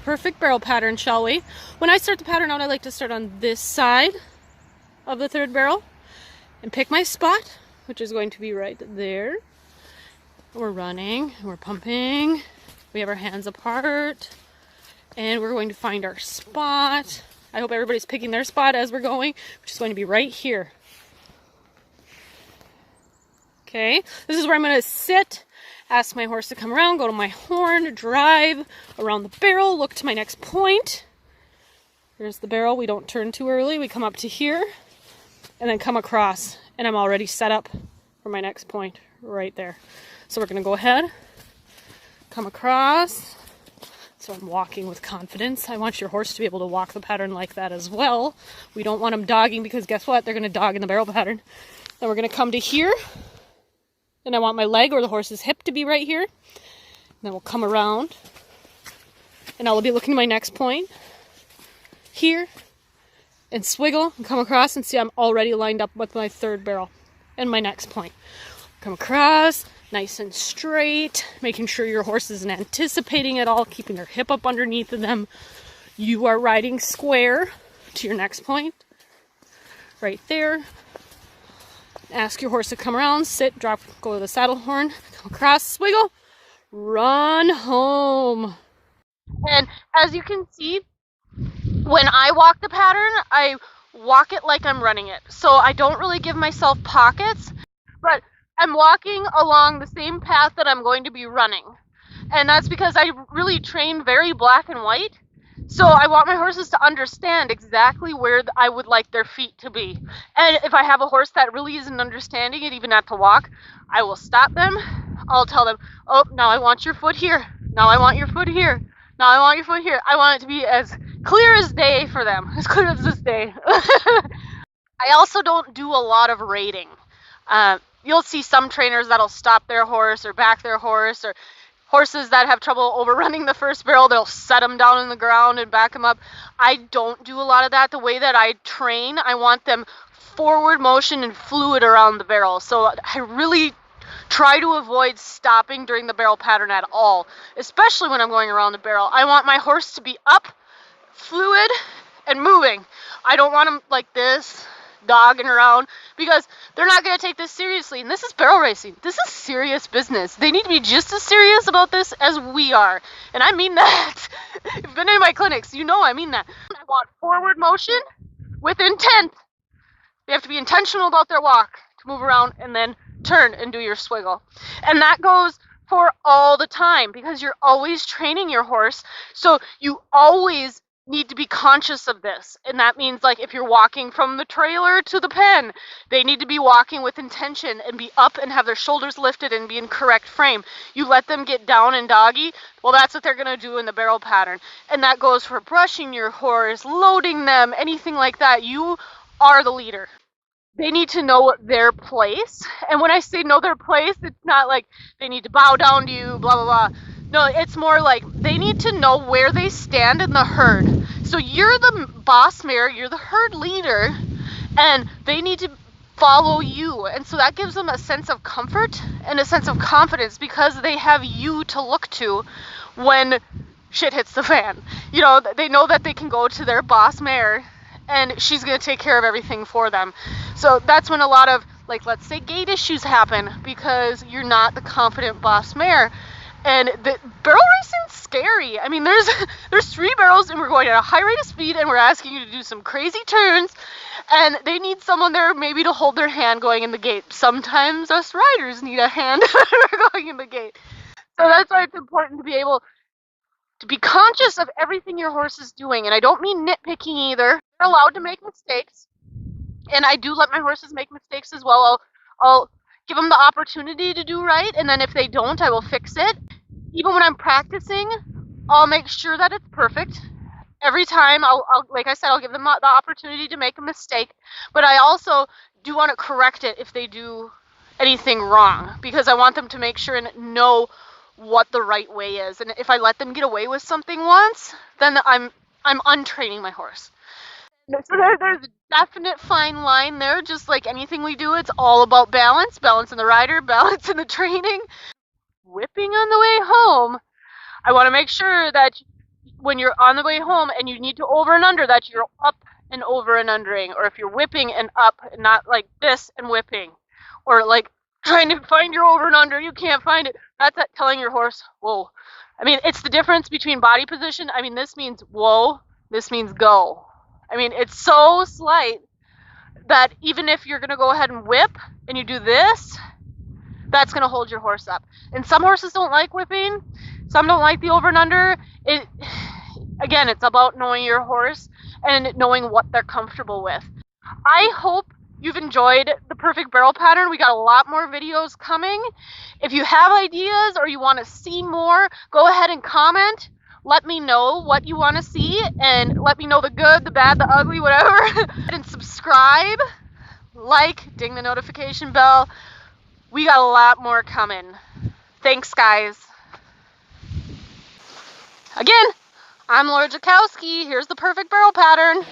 perfect barrel pattern, shall we? When I start the pattern out, I like to start on this side of the third barrel and pick my spot, which is going to be right there. We're running, we're pumping, we have our hands apart, and we're going to find our spot. I hope everybody's picking their spot as we're going, which is going to be right here. Okay, this is where I'm going to sit, ask my horse to come around, go to my horn, drive around the barrel, look to my next point. Here's the barrel. We don't turn too early. We come up to here and then come across, and I'm already set up for my next point right there. So we're going to go ahead, come across. So I'm walking with confidence. I want your horse to be able to walk the pattern like that as well. We don't want them dogging, because guess what? They're going to dog in the barrel pattern. Then we're going to come to here. And I want my leg or the horse's hip to be right here. And then we'll come around. And I'll be looking to my next point. Here. And swiggle and come across, and see I'm already lined up with my third barrel. And my next point. Come across, nice and straight. Making sure your horse isn't anticipating at all. Keeping their hip up underneath of them. You are riding square to your next point. Right there. Ask your horse to come around, sit, drop, go to the saddle horn, come across, swiggle, run home. And as you can see, when I walk the pattern, I walk it like I'm running it. So I don't really give myself pockets, but I'm walking along the same path that I'm going to be running. And that's because I really train very black and white. So I want my horses to understand exactly where I would like their feet to be. And if I have a horse that really isn't understanding it, even at the walk, I will stop them. I'll tell them, oh, now I want your foot here. Now I want your foot here. Now I want your foot here. I want it to be as clear as day for them. As clear as this day. I also don't do a lot of rating. You'll see some trainers that'll stop their horse or back their horse, or horses that have trouble overrunning the first barrel, they'll set them down in the ground and back them up. I don't do a lot of that. The way that I train, I want them forward motion and fluid around the barrel. So I really try to avoid stopping during the barrel pattern at all, especially when I'm going around the barrel. I want my horse to be up, fluid, and moving. I don't want them like this, dogging around, because they're not going to take this seriously. And this is barrel racing. This is serious business. They need to be just as serious about this as we are. And I mean that. If you've been in my clinics, you know I mean that. I want forward motion with intent. They have to be intentional about their walk to move around and then turn and do your swiggle. And that goes for all the time, because you're always training your horse. So you always need to be conscious of this. And that means, like, if you're walking from the trailer to the pen, they need to be walking with intention and be up and have their shoulders lifted and be in correct frame. You let them get down and doggy, well, that's what they're going to do in the barrel pattern. And that goes for brushing your horse, loading them, anything like that. You are the leader. They need to know their place. And when I say know their place, it's not like they need to bow down to you, blah, blah, blah. No, it's more like they need to know where they stand in the herd. So you're the boss mare, you're the herd leader, and they need to follow you. And so that gives them a sense of comfort and a sense of confidence, because they have you to look to when shit hits the fan. You know, they know that they can go to their boss mare and she's going to take care of everything for them. So that's when a lot of, like, let's say gait issues happen, because you're not the confident boss mare. And the barrel racing's scary. I mean, there's 3 barrels and we're going at a high rate of speed and we're asking you to do some crazy turns, and they need someone there maybe to hold their hand going in the gate. Sometimes us riders need a hand going in the gate. So that's why it's important to be able to be conscious of everything your horse is doing. And I don't mean nitpicking either. They're allowed to make mistakes. And I do let my horses make mistakes as well. I'll give them the opportunity to do right, and then if they don't, I will fix it. Even when I'm practicing, I'll make sure that it's perfect. Every time, I'll like I said, I'll give them the opportunity to make a mistake, but I also do want to correct it if they do anything wrong, because I want them to make sure and know what the right way is. And if I let them get away with something once, then I'm untraining my horse. So there's a definite fine line there. Just like anything we do, it's all about balance. Balance in the rider, balance in the training. Whipping on the way home, I want to make sure that when you're on the way home and you need to over and under, that you're up and over and undering, or if you're whipping and up, and not like this and whipping, or like trying to find your over and under, you can't find it. That's telling your horse, whoa. I mean, it's the difference between body position. I mean, this means whoa, this means go. I mean, it's so slight that even if you're going to go ahead and whip and you do this, that's going to hold your horse up. And some horses don't like whipping. Some don't like the over and under. Again, it's about knowing your horse and knowing what they're comfortable with. I hope you've enjoyed the perfect barrel pattern. We got a lot more videos coming. If you have ideas or you want to see more, go ahead and comment. Let me know what you want to see, and let me know the good, the bad, the ugly, whatever. And subscribe, like, ding the notification bell. We got a lot more coming. Thanks, guys. Again, I'm Laura Julkowski. Here's the perfect barrel pattern.